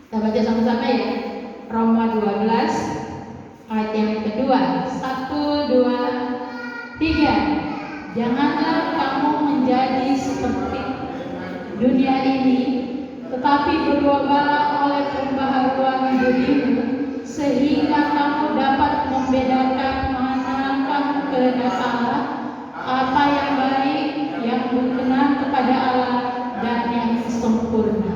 Kita baca sama-sama ya. Roma 12 ayat yang kedua. 1, 2, 3. Janganlah kamu menjadi seperti dunia ini, tetapi berubahlah oleh pembaharuan budimu, sehingga kamu dapat membedakan manakah kehendak Allah, apa yang baik, yang berkenan kepada Allah, dan yang sempurna.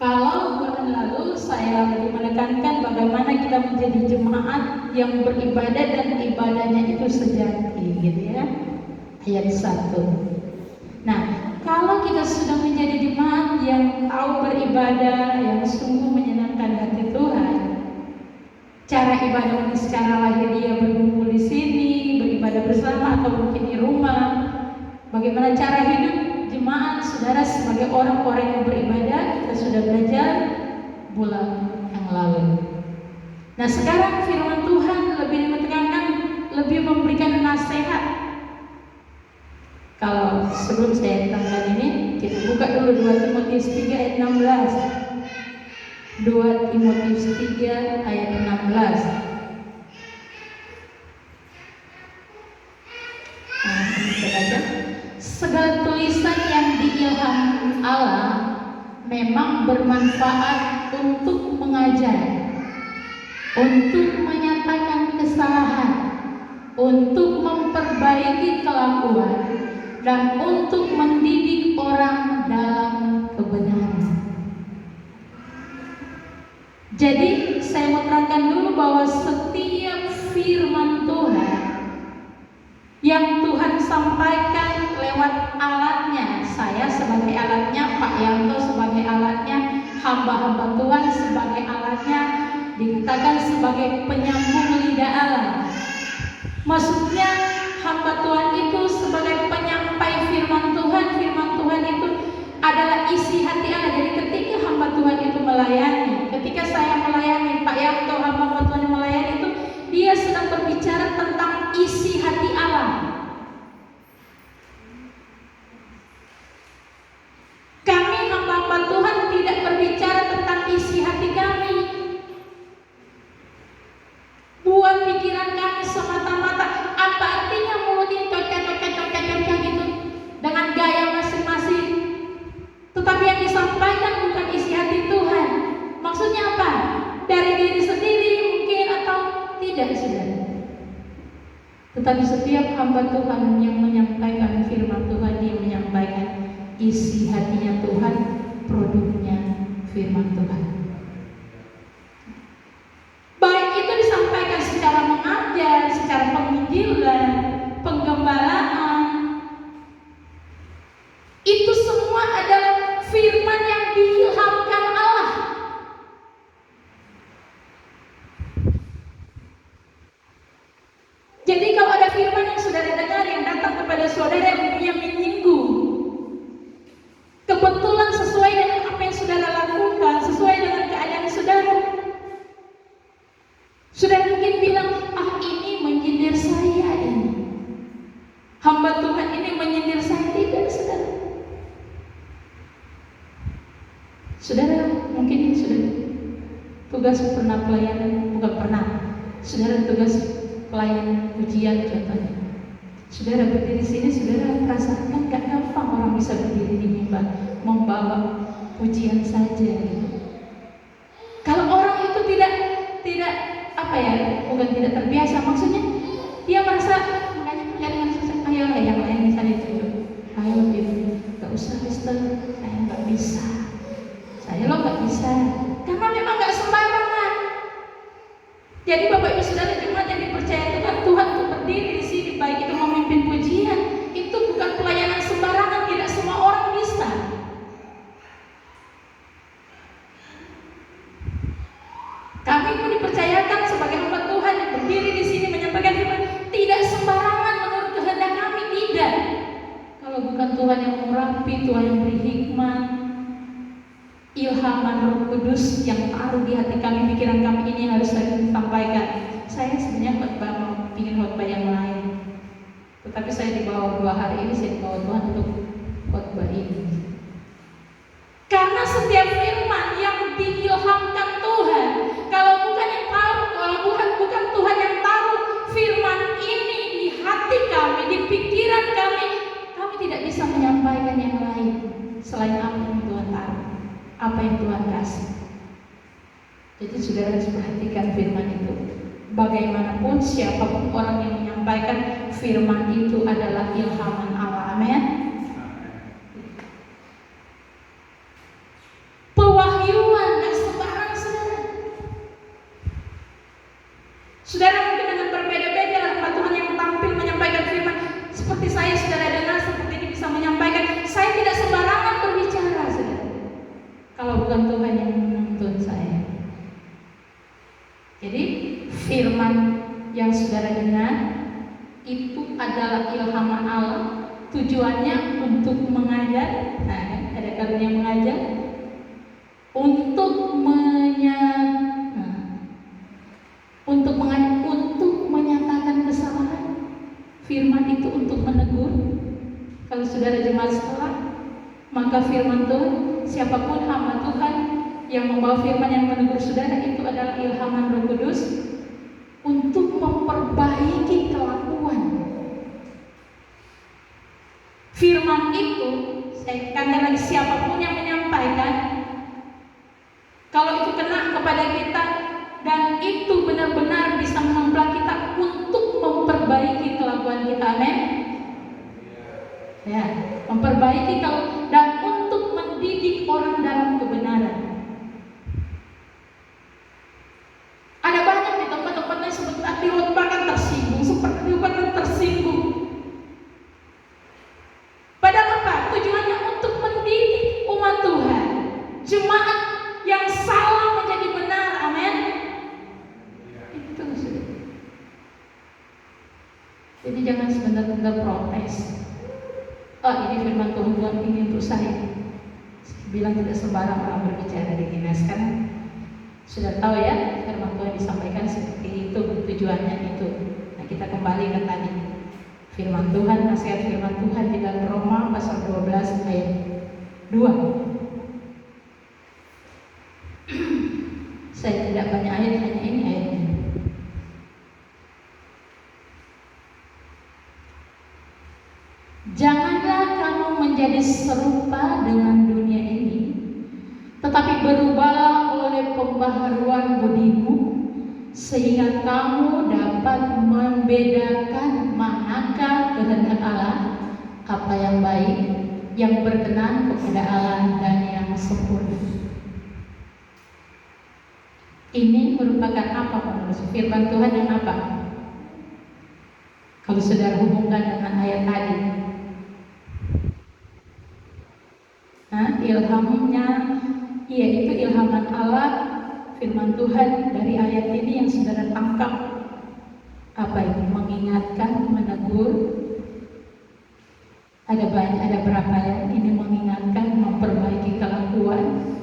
Kalau bulan lalu saya lebih menekankan bagaimana kita menjadi jemaat yang beribadah dan ibadahnya itu sejati, gitu ya. Ayat 1. Nah, kalau kita sudah menjadi jemaat yang tahu beribadah, yang sungguh menyenangkan hati Tuhan, cara ibadah mungkin secara lahiriah berkumpul di sini, beribadah bersama, atau mungkin di rumah. Bagaimana cara hidup jemaat saudara sebagai orang-orang yang beribadah, kita sudah belajar bulan yang lalu. Nah, sekarang firman Tuhan lebih menekankan, lebih memberikan nasihat. Kalau sebelum saya terangkan ini, kita buka dulu 2 Timotius 3 ayat 16. 2 Timotius 3 ayat 16. Nah, kita baca. Segala tulisan yang diilhami Allah memang bermanfaat untuk mengajar, untuk menyatakan kesalahan, untuk memperbaiki kelakuan, dan untuk mendidik orang dalam kebenaran. Jadi saya mau terangkan dulu bahwa setiap firman Tuhan yang Tuhan sampaikan lewat alatnya, saya sebagai alatnya, Pak Yanto sebagai alatnya, hamba-hamba Tuhan sebagai alatnya, dikatakan sebagai penyambung lidah Allah. Maksudnya hamba Tuhan itu sebagai penyampai firman Tuhan. Firman Tuhan itu adalah isi hati Allah. Jadi ketika hamba Tuhan itu melayani, ketika saya melayani, Pak Yanto hamba Tuhan yang melayani itu, dia sedang berbicara tentang isi hati Allah. Kami hamba-hamba Tuhan tidak berbicara tentang isi hati kami, buat pikiran kami semata-mata. Apa artinya mulut ini cocok gitu dengan gaya masing-masing, tetapi yang disampaikan bukan isi hati Tuhan. Maksudnya apa? Dari diri sendiri mungkin atau tidak, saudara. Tetapi setiap hamba Tuhan yang menyampaikan firman Tuhan, dia menyampaikan isi hatinya Tuhan, produknya firman Tuhan. Baik itu disampaikan secara mengajar, secara penginjilan, penggembalaan, itu semua adalah firman yang diilhamkan Allah. Jadi kalau ada firman yang saudara dengar yang datang kepada saudara yang menyinggung, kebetulan sesuai dengan apa yang saudara lakukan, sesuai dengan keadaan saudara, saudara mungkin bilang, ini menyindir saya ini, hamba Tuhan ini menyindir saya. Tidak, saudara. Saudara mungkin ini sudah tugas pernah pelayanan, bukan pernah, saudara tugas pelayanan ujian contohnya. Saudara berdiri di sini, saudara merasakan gak gampang orang bisa berdiri di mimbar membawa pujian saja gitu. Kalau orang itu tidak apa ya, bukan tidak terbiasa, maksudnya dia merasa makanya dengan susah. Ayo yang lain misalnya itu, ayo gitu, gak usah Mister, saya gak bisa, saya lo gak bisa, karena memang gak sembarangan. Jadi Bapak Ibu Saudara jemaat yang dipercaya Tuhan untuk berdiri di sini, baik itu memimpin pujian, itu bukan pelayanan sembarangan. Tidak semua orang bisa. Kami pun dipercayakan sebagai hamba Tuhan yang berdiri di sini menyampaikan firman, tidak sembarangan menurut kehendak kami, tidak. Kalau bukan Tuhan yang merapi, Tuhan yang beri hikmat, ilhaman Roh Kudus yang taruh di hati kami, pikiran kami, ini harus saya sampaikan. Saya sebenarnya mau ingin khotbah yang lain, tetapi saya dibawa 2 hari ini, saya dibawa Tuhan untuk khotbah ini. bisa menyampaikan yang lain selain apa yang Tuhan tahu, apa yang Tuhan kasih. Jadi saudara harus perhatikan firman itu. Bagaimanapun siapapun orang yang menyampaikan firman itu adalah ilhaman Allah. Amin. Pewahyuan gak sembarang saudara. Saudara mungkin dengan berbeda-beda hamba Tuhan yang tampil menyampaikan firman. Seperti saya, saudara dengar seperti ini bisa menyampaikan. Saya tidak sembarangan berbicara, saudara, kalau bukan Tuhan yang menuntun saya. Jadi firman yang saudara dengar itu adalah ilhaman Allah. Tujuannya untuk mengajar, ada karunia mengajar, untuk untuk menyatakan kesalahan. Firman itu untuk menegur. Kalau saudara jemaat sekolah, maka firman Tuhan, siapapun hamba Tuhan yang membawa firman yang menegur saudara, itu adalah ilhaman Roh Kudus untuk memperbaiki kelakuan. Firman itu, saya katakan lagi, siapapun yang menyampaikan, kalau itu kena kepada kita dan itu benar-benar bisa menempel kita untuk memperbaiki kelakuan kita, amin. Ya, memperbaiki dan untuk mendidik orang dalam kebenaran. Ada banyak di tempat-tempat lain seperti khotbah kan tersinggung, seperti khotbah kan tersinggung. Padahal apa? Tujuannya untuk mendidik umat Tuhan, jemaat yang salah menjadi benar, amin. Itu sudah. Jadi jangan sebentar-bentar protes. Oh, ini firman Tuhan ini untuk saya. Bilang tidak sembarang orang berbicara di dinas kan. Sudah tahu ya, firman Tuhan disampaikan seperti itu, tujuannya itu. Nah, kita kembali ke tadi. Firman Tuhan, nasihat firman Tuhan di dalam Roma pasal 12 ayat 2. Saya tidak banyak ayat, hanya ini ayatnya. Janganlah kamu menjadi serupa dengan dunia ini, tetapi berubahlah oleh pembaharuan budimu, sehingga kamu dapat membedakan manakah kehendak Allah, apa yang baik, yang berkenan kepada Allah, dan yang sempurna. Ini merupakan apa menurut firman Tuhan yang apa? Kalau saudara hubungkan dengan ayat tadi, ilhamnya, yaitu ilhaman Allah, firman Tuhan dari ayat ini yang saudara tangkap apa ini? Mengingatkan, menegur. Ada berapa ya? Ini mengingatkan, memperbaiki kelakuan,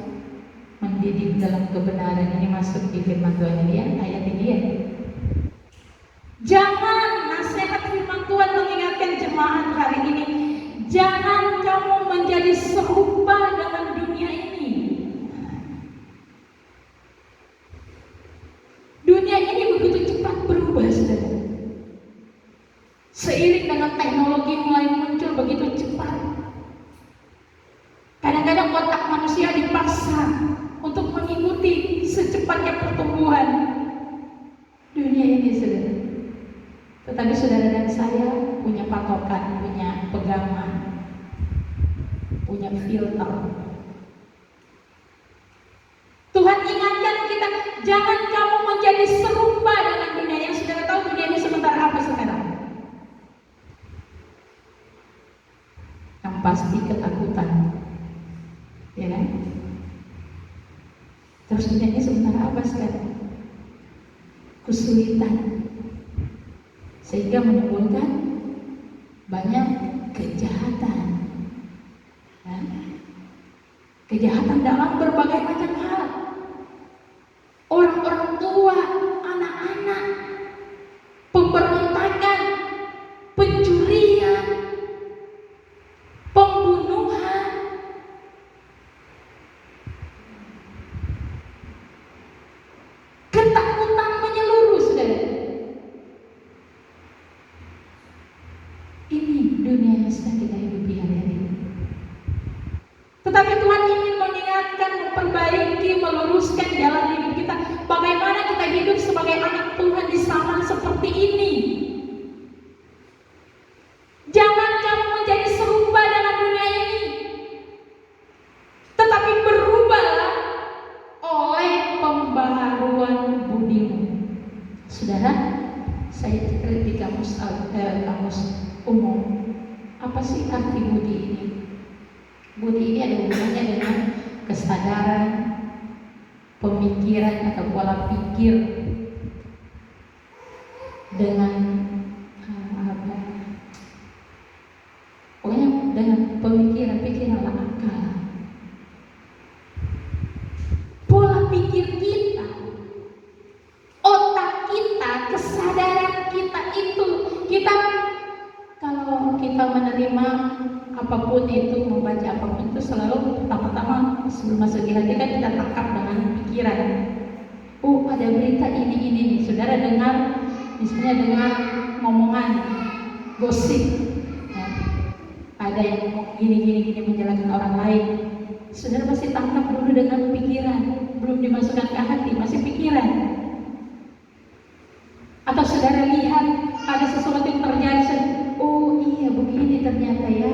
mendidik dalam kebenaran. Ini masuk di firman Tuhan ini ya, ayat ini ya. Jangan, nasihat firman Tuhan mengingatkan jemaat hari ini, jangan kamu menjadi serupa dengan dunia ini. Dunia ini begitu cepat berubah, saudara. Seiring dengan teknologi mulai muncul begitu cepat. Kadang-kadang otak manusia dipaksa untuk mengikuti secepatnya pertumbuhan dunia ini, saudara. Tetapi saudara dan saya punya patokan, punya pegangan, punya filter. Tuhan ingatkan kita, jangan kamu menjadi serupa dengan dunia. Yang saudara tahu dunia ini sebentar apa sekarang? Yang pasti ketakutan, ya kan? Terus dunia ini sebentar apa sekarang? Kesulitan, sehingga menimbulkan banyak kejahatan. Kejahatan dalam berbagai macam hal. Orang-orang tua, anak-anak, pemberontakan, pencurian, pembunuhan. Ketakutan menyeluruh, saudara. Ini dunia yang sedang kita hidupi hari ini. meluruskan jalan hidup kita. Bagaimana kita hidup sebagai anak Tuhan di zaman seperti ini. Jangan kamu menjadi serupa dengan dunia ini, tetapi berubahlah oleh pembaharuan budimu. Saudara, saya cari di kamus umum. Apa sih arti budi ini? Budi ini ada hubungannya dengan kesadaran, pemikiran atau pola pikir, dengan pokoknya dengan pikiran akal. Pola pikir kita, otak kita, kesadaran kita itu, kalau kita menerima apapun itu, membaca apapun itu, selalu pertama-tama sebelum masuk di hati kan kita tangkap dengan pikiran. Oh, ada berita ini. Saudara dengar, misalnya dengar ngomongan, gosip, ada yang gini menjelaskan orang lain. Saudara pasti tangkap dulu dengan pikiran, belum dimasukkan ke hati, masih pikiran. Atau saudara lihat ada sesuatu yang terjadi, oh iya begini ternyata ya,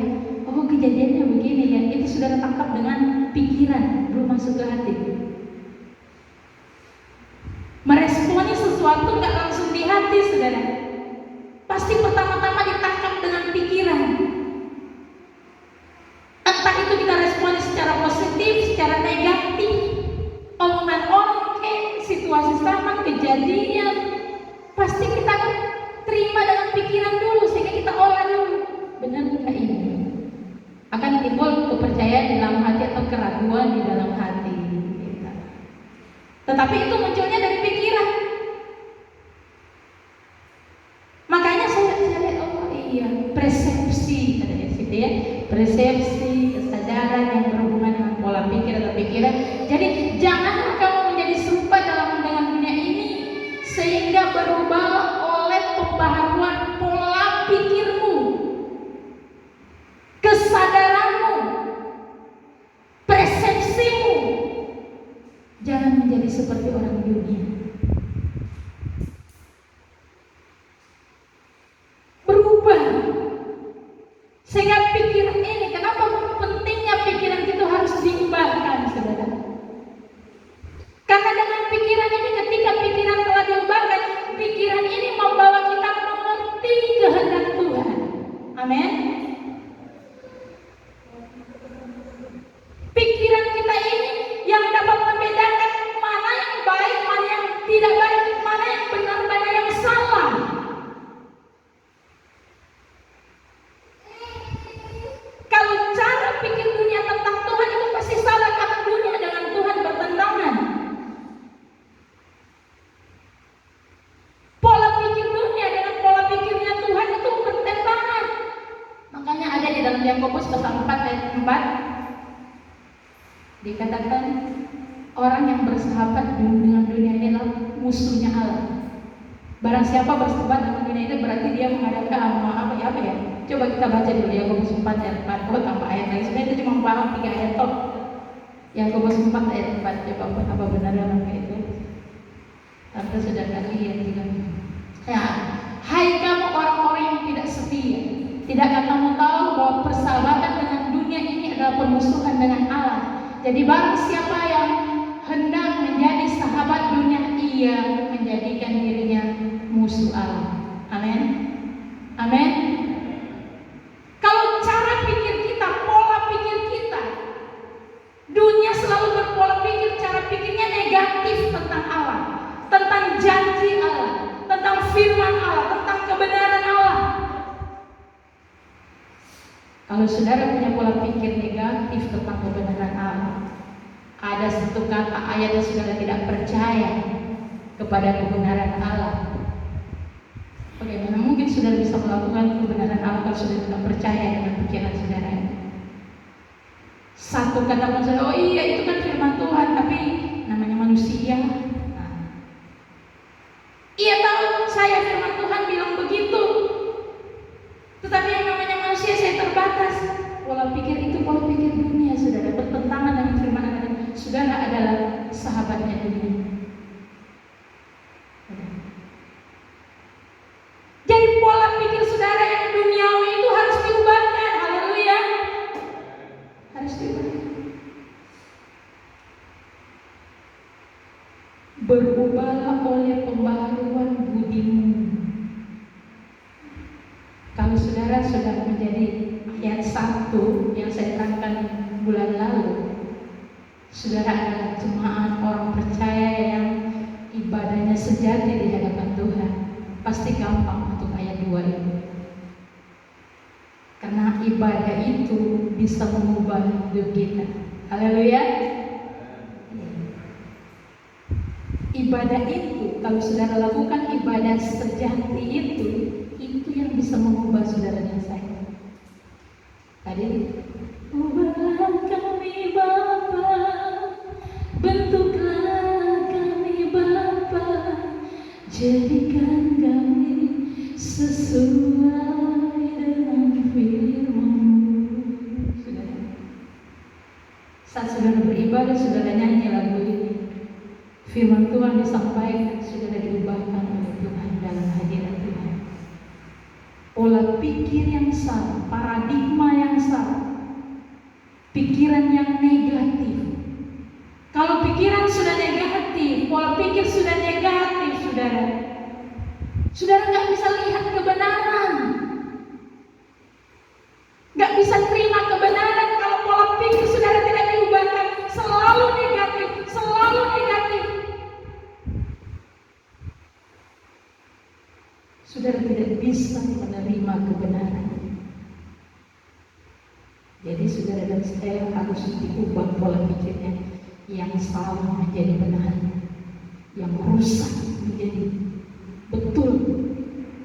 oh kejadiannya begini ya, itu saudara tangkap dengan pikiran, belum masuk ke hati. Meresponi sesuatu nggak langsung di hati, saudara. Pasti pertama-tama ditangkap dengan pikiran. Entah itu kita responi secara positif, secara negatif, omongan orang, situasi sama, kejadian, pasti kita akan terima dengan pikiran dulu, sehingga kita olah dulu. Benar nggak ini? Akan timbul kepercayaan di dalam hati atau keraguan di dalam hati kita. Tetapi itu munculnya dari pikiran. Makanya saya lihat, oh iya, persepsi, ada di situ ya, persepsi, kesadaran yang berhubungan dengan pola pikir atau pikiran. Jadi janganlah kamu menjadi serupa dengan dunia ini, sehingga berubah oleh pembaharuan pola pikirmu, kesadaranmu, persepsimu. Jangan menjadi seperti orang dunia. Berubah. Sehingga pikiran ini, kenapa pentingnya pikiran itu harus diubahkan, saudara? Karena dengan pikiran ini, ketika pikiran telah diubahkan, pikiran ini membawa kita mengerti kehendak Tuhan. Amin. Pikiran kita ini yang dapat membedakan mana yang baik, mana yang tidak baik, mana yang benar, mana yang salah. Kalau cara pikir dunia tentang Tuhan itu pasti salah, karena dunia dengan Tuhan bertentangan. Pola pikir dunia dengan pola pikirnya Tuhan itu bertentangan. Makanya ada di dalam Yakobus pasal 4 ayat 4 dikatakan orang yang bersahabat dengan dunia ini adalah musuhnya Allah. Barang siapa bersahabat dengan dunia ini berarti dia menghadapkan apa ya? Coba kita baca dulu Yakobus 4 ayat 4. Oh, tambah ayat lagi. Sebenarnya itu cuma paham 3 ayat toh. Yakobus 4 ayat 4. Coba apa benar dalam itu? Tante sudah lihat juga. Ya, hai kamu orang-orang yang tidak setia. Tidakkah kamu tahu bahwa persahabatan dengan dunia ini adalah permusuhan dengan Allah? Jadi barang siapa yang hendak menjadi sahabat dunia, ia menjadikan dirinya musuh Allah. Amin. Amin. Kalau cara pikir kita, pola pikir kita, dunia selalu berpola pikir, cara pikirnya negatif tentang Allah, tentang janji Allah, tentang firman Allah, tentang kebenaran Allah. Kalau saudara punya pola pikir negatif tentang kebenaran Allah, ada satu kata ayat yang saudara tidak percaya kepada kebenaran Allah, bagaimana mungkin saudara bisa melakukan kebenaran Allah kalau saudara tidak percaya dengan pikiran saudara? Satu kata pun saudara, oh iya itu kan firman Tuhan, tapi namanya manusia. Iya tahu saya firman Tuhan bilang begitu, tetapi yang namanya manusia saya terbatas. Pola pikir itu pola pikir dunia, saudara, bertentangan dengan firman Allah. Saudara adalah sahabat berubahlah oleh pembaharuan budimu. Kalau saudara sudah menjadi ayat 1 yang saya terangkan bulan lalu, saudara adalah jemaat orang percaya yang ibadahnya sejati di hadapan Tuhan, pasti gampang untuk ayat 2 ini. Karena ibadah itu bisa mengubah hidup kita. Haleluya. Ibadah itu, kalau saudara lakukan ibadah sejati itu yang bisa mengubah saudara dan saya. Tadi, ubahlah kami Bapa, bentuklah kami Bapa, jadikan kami sesuai dengan firman-Mu. Saudara, saat saudara beribadah, saudara nyanyi lagu ini. Firman Tuhan disampaikan, saudara diubahkan oleh Tuhan dalam hadirat Tuhan. Pola pikir yang salah, paradigma yang salah, pikiran yang negatif. Kalau pikiran sudah negatif, pola pikir sudah negatif, saudara nggak bisa lihat kebenaran, nggak bisa terima kebenaran. Kalau pola pikir saudara tidak diubahkan, selalu negatif, selalu negatif. Saudara tidak bisa menerima kebenaran. Jadi saudara dan saya harus diubah pola pikirnya, yang salah menjadi benar, yang rusak menjadi betul,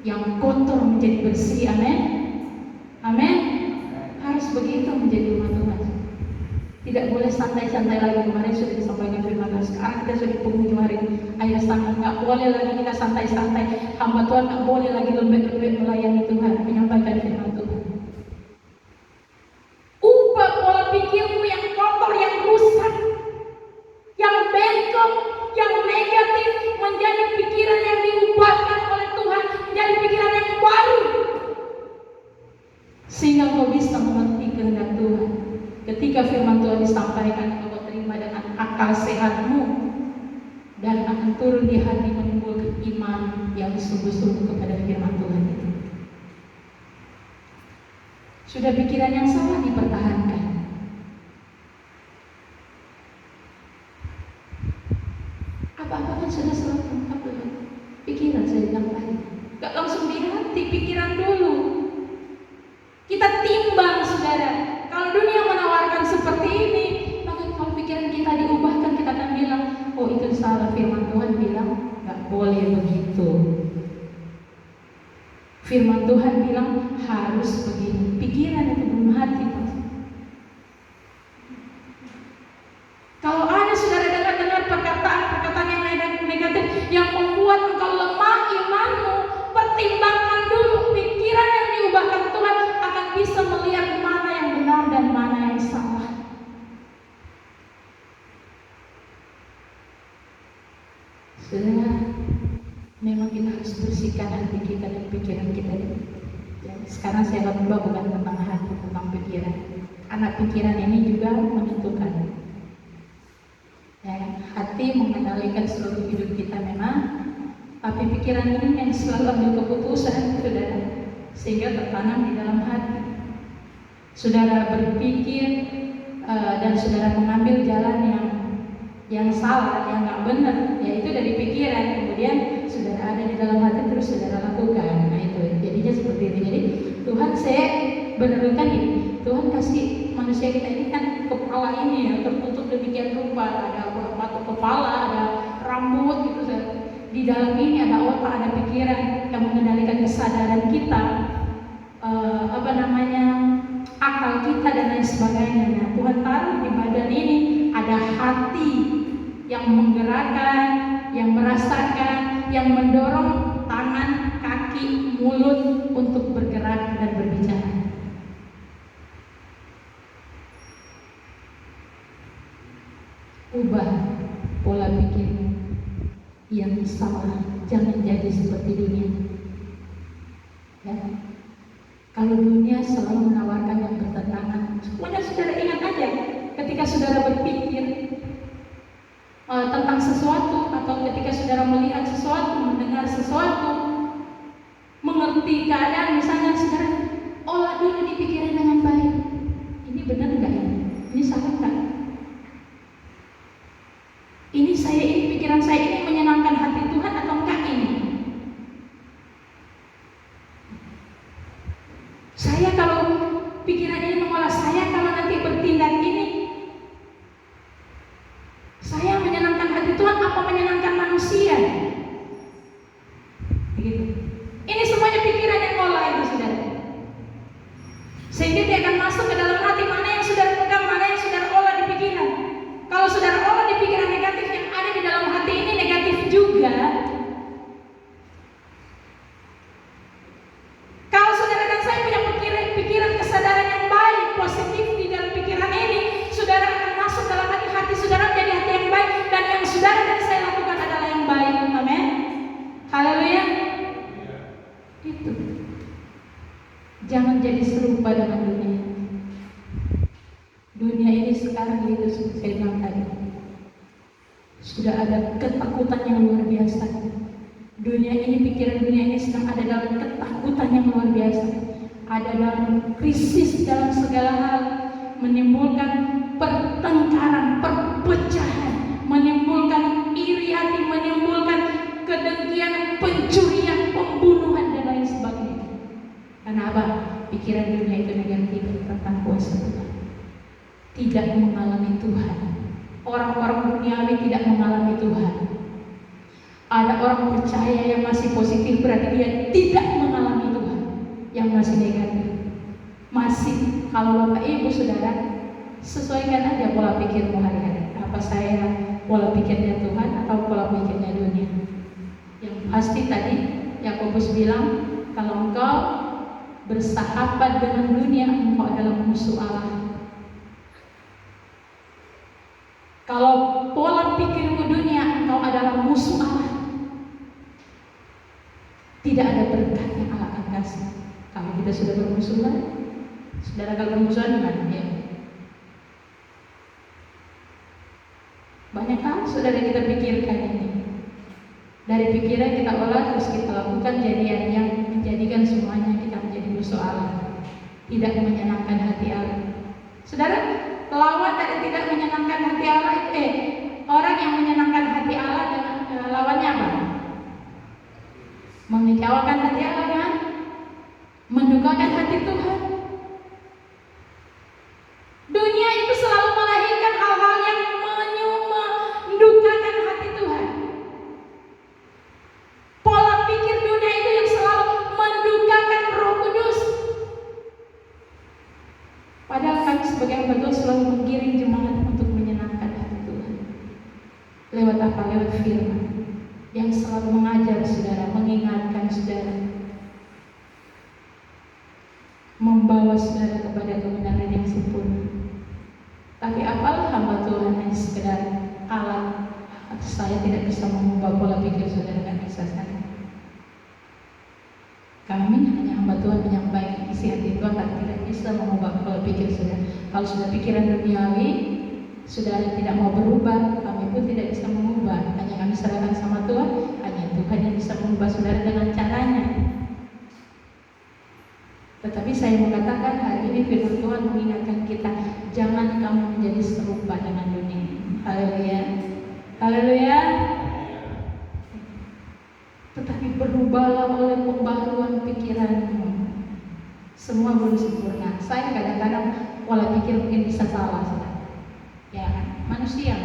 yang kotor menjadi bersih. Amin. Amin. Harus begitu menjadi umat Tuhan. Tidak boleh santai-santai lagi. Kemarin sudah disampaikan firman Tuhan. Sekarang kita sudah di penghujung hari akhir sangat. Nggak boleh lagi kita santai-santai. Hamba Tuhan nggak boleh lagi lembek-lembek melayani Tuhan, menyampaikan firman Tuhan. Ubah pola pikirmu yang kotor, yang rusak, yang bengkok, yang negatif, menjadi pikiran yang diubahkan oleh Tuhan, menjadi pikiran yang baru, sehingga kau bisa mengerti kehendak Tuhan. Ketika firman Tuhan disampaikan, kau terima dengan akal sehatmu dan akan turun di hati menimbulkan iman yang sungguh-sungguh kepada firman Tuhan itu. Sudah pikiran yang salah dipertahankan. Apa-apa kan sudah selalu lengkap dengan pikiran. Saya bilang tadi, gak langsung di hati, pikiran dulu. Kita timbang, saudara. Kalau dunia menawarkan seperti ini, maka kalau pikiran kita diubahkan, kita akan bilang, oh itu salah. Firman Tuhan bilang gak boleh begitu. Firman Tuhan bilang harus begini. Pikiran itu belum hati. Kalau ada saudara dengar perkataan yang negatif yang membuat engkau lemah imanmu, pertimbangkan dulu. Pikiran yang diubahkan Tuhan akan bisa melihat mana yang benar dan mana yang salah. Saudara, memang kita harus bersihkan hati kita dan pikiran kita. Ya, sekarang saya khotbah bukan tentang hati, tentang pikiran. Karena pikiran ini juga menentukan. Ya, hati mengendalikan seluruh hidup kita memang, tapi pikiran ini yang selalu ambil keputusan, saudara, sehingga tertanam di dalam hati. Saudara berpikir dan saudara mengambil jalan yang salah, yang nggak benar, yaitu dari pikiran. Kemudian saudara ada di dalam hati, terus saudara lakukan. Nah itu jadinya seperti itu. Jadi Tuhan, saya benarkan ini. Tuhan kasih manusia kita ini kan kepala ini ya tertutup demikian rupa, ada batu kepala, ada rambut gitu. Di dalam ini ada otak, ada pikiran yang mengendalikan kesadaran kita, akal kita dan lain sebagainya. Nah, Tuhan taruh di badan ini ada hati yang menggerakkan, yang merasakan, yang mendorong tangan, kaki, mulut untuk bergerak dan berbicara. Ubah pola pikir yang salah, jangan jadi seperti dunia. Ya. Kalau dunia selalu menawarkan yang bertentangan, semuanya saudara ingat aja, ketika saudara berpikir, tentang sesuatu, atau ketika saudara melihat sesuatu, mendengar sesuatu, mengerti keadaan, misalnya saudara olah dulu di pikiran dengan baik. Ini benar enggak ya? Ini salah enggak? Ini pikiran saya ini menyenangkan hati Tuhan atau enggak ini? Saya kalau pikiran ini mengolah saya, kalau nanti bertindak ini, saya menyenangkan hati Tuhan apa menyenangkan manusia? Begitu. Ini semuanya pikiran yang ngolah itu, saudara. Sehingga dia akan masuk ke dalam hati, mana yang saudara pegang, mana yang saudara olah di pikiran. Kalau saudara olah di pikiran negatif, yang ada di dalam hati ini negatif juga. Kalau saudara dan saya punya pikiran kesadaran yang baik, positif di dalam pikiran ini, saudara akan masuk dalam hati saudara menjadi hati yang baik, dan yang saudara dan saya lakukan adalah yang baik. Amin. Haleluya. Itu. Jangan jadi serupa dengan dunia. Dunia ini sekarang itu seperti saya bilang tadi, sudah ada ketakutan yang luar biasa. Dunia ini, pikiran dunia ini sedang ada dalam ketakutan yang luar biasa. Ada dalam krisis dalam segala hal, menimbulkan pertengkaran, perpecahan, menimbulkan iri hati, menimbulkan kedengkian, pencurian, pembunuhan dan lain sebagainya. Karena apa? Pikiran dunia itu negatif tentang kuasa Tuhan. Tidak mengalami Tuhan. Orang-orang duniawi tidak mengalami Tuhan. Ada orang percaya yang masih positif, berarti dia tidak mengalami Tuhan. Yang masih negatif, masih, kalau Bapak Ibu Saudara, sesuaikan aja pola pikirmu hari-hari. Apa saya pola pikirnya Tuhan atau pola pikirnya dunia? Yang pasti tadi Yakobus bilang, kalau engkau bersahabat dengan dunia, engkau adalah musuh Allah. Kalau pola pikirmu dunia, engkau adalah musuh Allah. Tidak ada berkat yang Allah akan kasih. Kalau kita sudah bermusuhan, saudara kalau bermusuhan gimana? Ya. Banyak hal saudara kita pikirkan ini. Dari pikiran kita olah, terus kita lakukan jadian yang menjadikan semuanya kita menjadi musuh Allah. Tidak menyenangkan hati Allah. Saudara, lawan dari tidak menyenangkan hati Allah, orang yang menyenangkan hati Allah dengan lawannya apa? Mengecewakan hati Allah kan? Mendukakan hati Tuhan. Dunia itu selalu melahirkan hal-hal yang mendukakan hati Tuhan. Pola pikir dunia itu yang selalu mendukakan Roh Kudus. Padahal kami sebagai hamba Tuhan selalu menggiring jemaat untuk menyenangkan hati Tuhan. Lewat apa? Lewat firman yang selalu mengajar saudara, mengingatkan saudara, membawa saudara kepada kebenaran yang sempurna. Tapi apalah hamba Tuhan hanya sekedar alat. Saya tidak bisa mengubah pola pikir saudara, tidak bisa saya. Kami hanya hamba Tuhan menyampaikan isi hati Tuhan, tapi tidak bisa mengubah pola pikir saudara. Kalau sudah pikiran duniawi, saudara tidak mau berubah, kami pun tidak bisa mengubah. Hanya kami serahkan sama Tuhan, hanya Tuhan yang bisa mengubah saudara dengan caranya. Tetapi saya mau katakan hari ini firman Tuhan mengingatkan kita, jangan kamu menjadi serupa dengan dunia. Haleluya. Haleluya. Tetapi berubahlah oleh pembaharuan pikiranmu. Semua belum sempurna. Saya kadang-kadang pola pikir mungkin bisa salah, ya kan? Manusia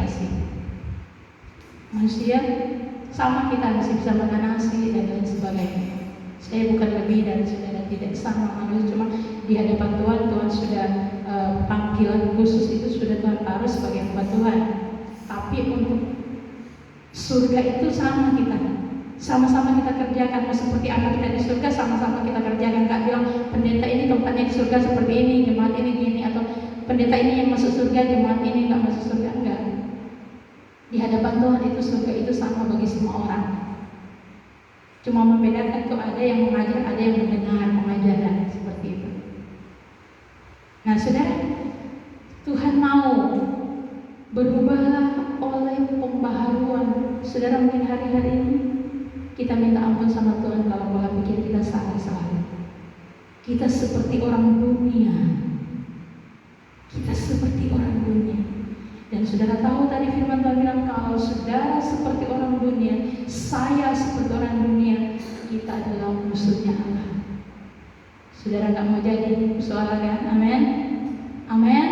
sama, kita masih bisa makan nasi dan lain sebagainya. Saya bukan lebih dari saudara, tidak sama manusia, cuma di hadapan Tuhan, Tuhan sudah panggilan khusus itu sudah Tuhan taruh sebagai hamba Tuhan. Tapi untuk surga itu sama kita, sama-sama kita kerjakan. Mau seperti apa kita di surga, sama-sama kita kerjakan. Gak bilang pendeta ini tempatnya di surga seperti ini, jemaat ini gini, atau pendeta ini yang masuk surga, jemaat ini nggak masuk surga. Enggak. Di hadapan Tuhan itu surga itu sama bagi semua orang. Cuma membedakan tuh ada yang mengajar, ada yang mendengar pengajaran seperti itu. Nah, saudara, Tuhan mau berubahlah oleh pembaharuan. Saudara, mungkin hari-hari ini kita minta ampun sama Tuhan kalau pola pikir kita salah. Kita seperti orang dunia. Kita seperti orang dunia. Dan saudara tahu tadi firman Tuhan bilang kalau saudara seperti orang dunia, saya seperti orang dunia, kita adalah musuhnya Allah. Saudara gak mau jadi musuh Allah kan? Amin. Amin.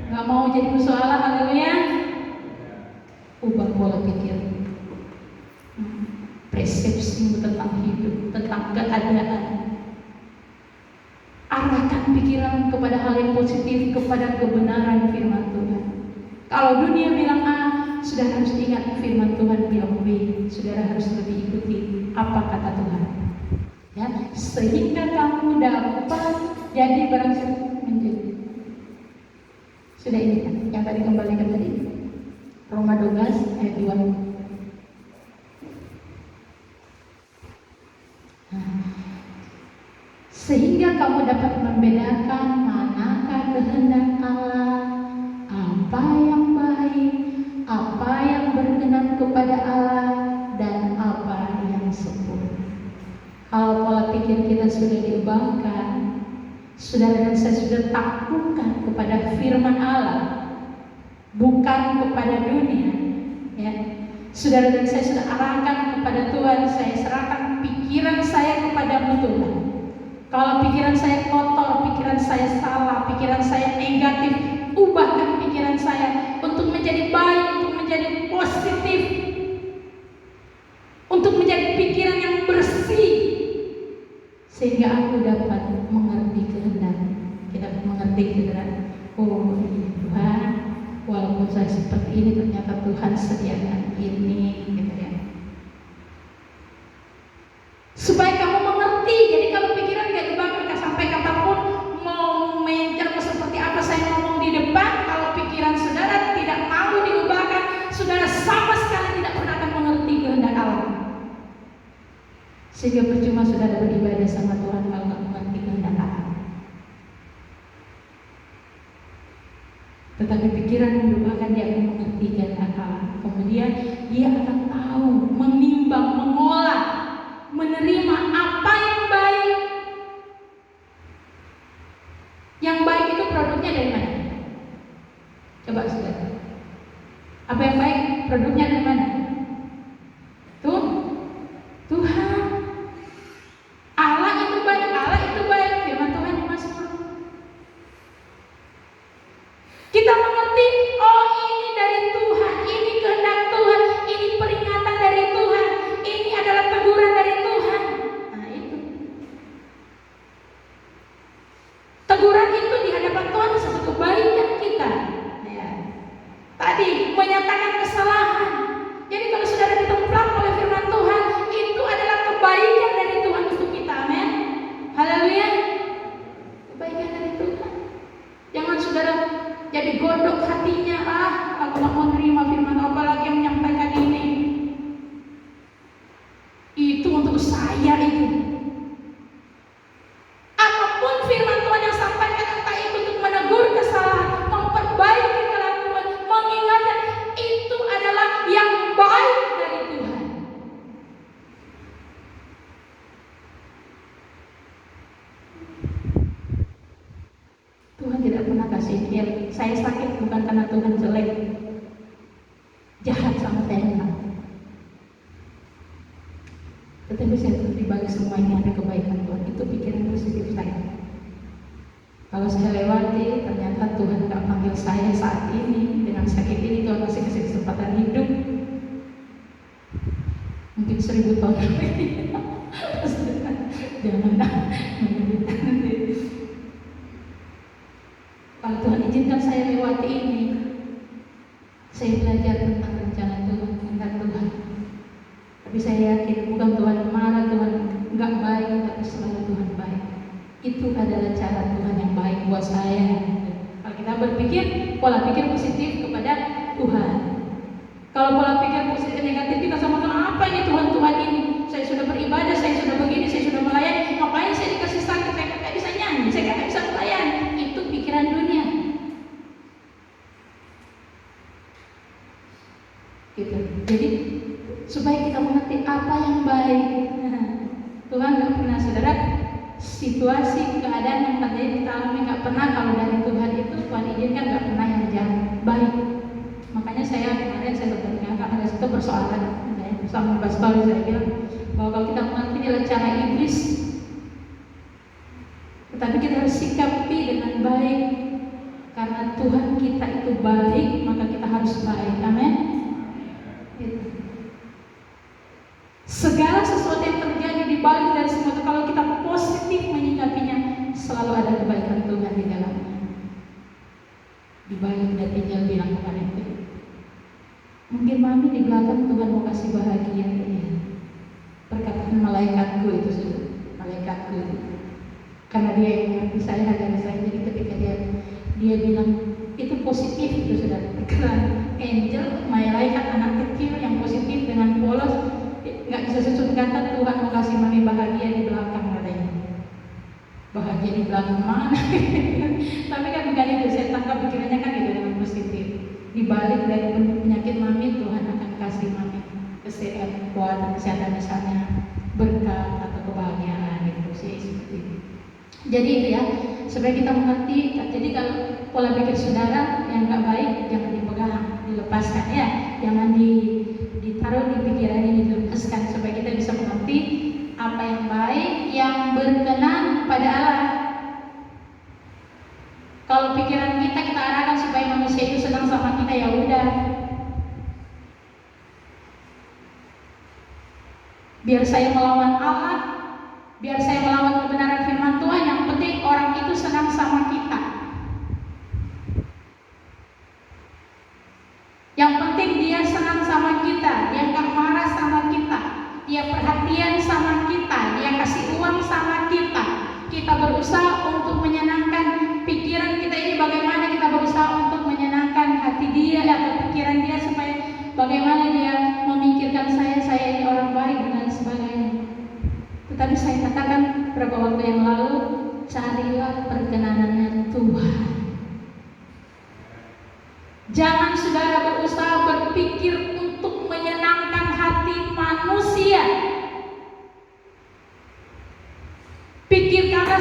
Gak mau jadi musuh Allah, haleluya. Ubah pola pikir, persepsimu tentang hidup, tentang keadaan. Arahkan pikiran kepada hal yang positif, kepada kebenaran firman Tuhan. Kalau dunia bilang A, saudara harus ingat firman Tuhan bilang B. Saudara harus lebih ikuti apa kata Tuhan, ya, sehingga kamu dapat jadi barang siapa menjadi. Sudah ini kan yang tadi kembalikan tadi Roma 12 ayat 2. Sehingga kamu dapat membedakan manakah kehendak Allah, apa yang baik, apa yang berkenan kepada Allah, dan apa yang sempurna. Kalau pola pikir kita sudah diubahkan, saudara dan saya sudah taklukkan kepada firman Allah, bukan kepada dunia, ya. Saudara dan saya sudah arahkan kepada Tuhan. Saya serahkan pikiran saya kepadamu Tuhan. Kalau pikiran saya kotor, pikiran saya salah, pikiran saya negatif, ubahkan pikiran saya untuk menjadi baik, untuk menjadi positif, untuk menjadi pikiran yang bersih, sehingga aku dapat mengerti kehendak. Kita mengerti kehendak. Oh Tuhan, walaupun saya seperti ini, ternyata Tuhan sediakan ini, gitu ya. Supaya kamu mengerti. Jadi kalau pikiran gak diubahkan, sampai kapanpun mau mencerma seperti apa saya ngomong di depan, kalau pikiran saudara tidak mau diubahkan, saudara sama sekali tidak pernah akan mengerti kehendak Allah. Sehingga percuma saudara beribadah sama Tuhan kalau gak mengerti kehendak Allah. Tetapi pikiran yang diubahkan, dia akan mengerti kehendak Allah. Kemudian dia akan tahu, menimbang, mengolah, menerima apa yang baik. Yang baik itu produknya dari mana? Coba saudara. Apa yang baik produknya dari mana? Tuh, Tuhan. Allah itu baik, Allah itu baik. Firman Tuhan di Mazmur. Kita mengerti, oh ini dari Tuhan, ini kehendak Tuhan, ini peringatan dari Tuhan, ini adalah teguran dari Tuhan. Nah itu. Teguran itu di hadapan Tuhan sesuatu kebaikan kita. Ya. Tadi menyatakan kesalahan. Jadi kalau saudara ditempelak oleh firman Tuhan, itu adalah kebaikan dari Tuhan untuk kita. Amin. Haleluya. Kebaikan dari Tuhan. Jangan saudara jadi godok hatinya, aku gak mau terima firman, apalagi yang menyampaikan ini. Itu untuk saya itu. Apapun firman Tuhan yang sampaikan, entah itu untuk menegur kesalahan, memperbaiki kelakuan, mengingatkan, itu adalah yang baik dari Tuhan. Tuhan tidak pernah kasih dia. Saya sakit bukan karena Tuhan jelek, jahat sama saya enggak. Tetapi saya bagi semua ini ada kebaikan Tuhan. Itu pikiran positif saya. Kalau saya lewati, ternyata Tuhan nggak panggil saya saat ini dengan sakit ini, Tuhan masih kasih kesempatan hidup. Mungkin 1000 tahun lagi. Jangan kalau Tuhan izinkan saya lewati ini, saya belajar tentang rencana Tuhan, kehendak Tuhan. Tapi saya yakin bukan Tuhan marah, Tuhan enggak baik, tapi selalu Tuhan baik. Itu adalah cara Tuhan yang baik buat saya. Kalau kita berpikir, pola pikir positif kepada Tuhan. Kalau pola pikir positif negatif kita sama Tuhan, apa ini Tuhan ini? Saya sudah beribadah, saya sudah begini, saya sudah melayani, ngapain saya dikasih sakit? Saya nggak bisa nyanyi, saya nggak bisa melayani. Itu pikiran dunia. Gitu. Jadi supaya kita mengerti apa yang baik. Tuhan nggak pernah, saudara, situasi keadaan yang terjadi kita alami nggak pernah kalau dari Tuhan itu Tuhan izinkan nggak pernah yang jahat, baik. Makanya kemarin saya sempat ingatkan ada satu persoalan sama Mas Paulus, saya bilang bahwa kalau kita mengerti adalah cara iblis, tetapi kita harus sikapi dengan baik karena Tuhan kita itu baik, maka kita harus baik. Amin. Gitu. Segala sesuatu yang terjadi di balik dari semua itu, kalau kita positif menyikapinya, selalu ada kebaikan Tuhan di dalamnya. Di balik Daniel bilang kemarin itu, mungkin mami di belakang Tuhan mau kasih bahagia, ya. Perkataan malaikatku itu sudah, malaikatku itu. Karena dia yang mengerti saya, hanya saya. Jadi ketika dia bilang itu positif, itu sudah perkataan angel, malaikat anak kecil yang positif dengan polos, nggak bisa susun kata Tuhan mau kasih mami bahagia di belakang, katanya. Bahagia di belakang mana? Tapi kan bukan itu, saya tangkap pikirannya kan itu dengan positif. Di balik dari penyakit mami, Tuhan akan kasih mami kesehatan, kekuatan, kesehatan, misalnya berkat atau kebahagiaan, gitu sih, seperti itu. Jadi itu ya, supaya kita mengerti. Jadi kalau pola pikir saudara yang nggak baik jangan dipegang, dilepaskan ya, jangan ditaruh di pikiran ini, dilepaskan supaya kita bisa mengerti apa yang baik, yang berkenan pada Allah. Kalau pikiran kita arahkan supaya manusia itu senang sama kita, ya udah, biar saya melawan Allah, biar saya melawan kebenaran firman Tuhan, yang penting orang itu senang sama kita. Yang penting dia senang sama kita, dia gak marah sama kita, dia perhatian sama kita, dia kasih uang sama kita. Kita berusaha untuk menyenangkan pikiran kita ini, bagaimana kita berusaha untuk menyenangkan hati dia atau pikiran dia, supaya bagaimana dia memikirkan saya ini orang baik dan sebagainya. Tetapi saya katakan beberapa waktu yang lalu, carilah perkenanannya Tuhan. Jangan saudara berusaha berpikir untuk menyenangkan hati manusia. Pikirkanlah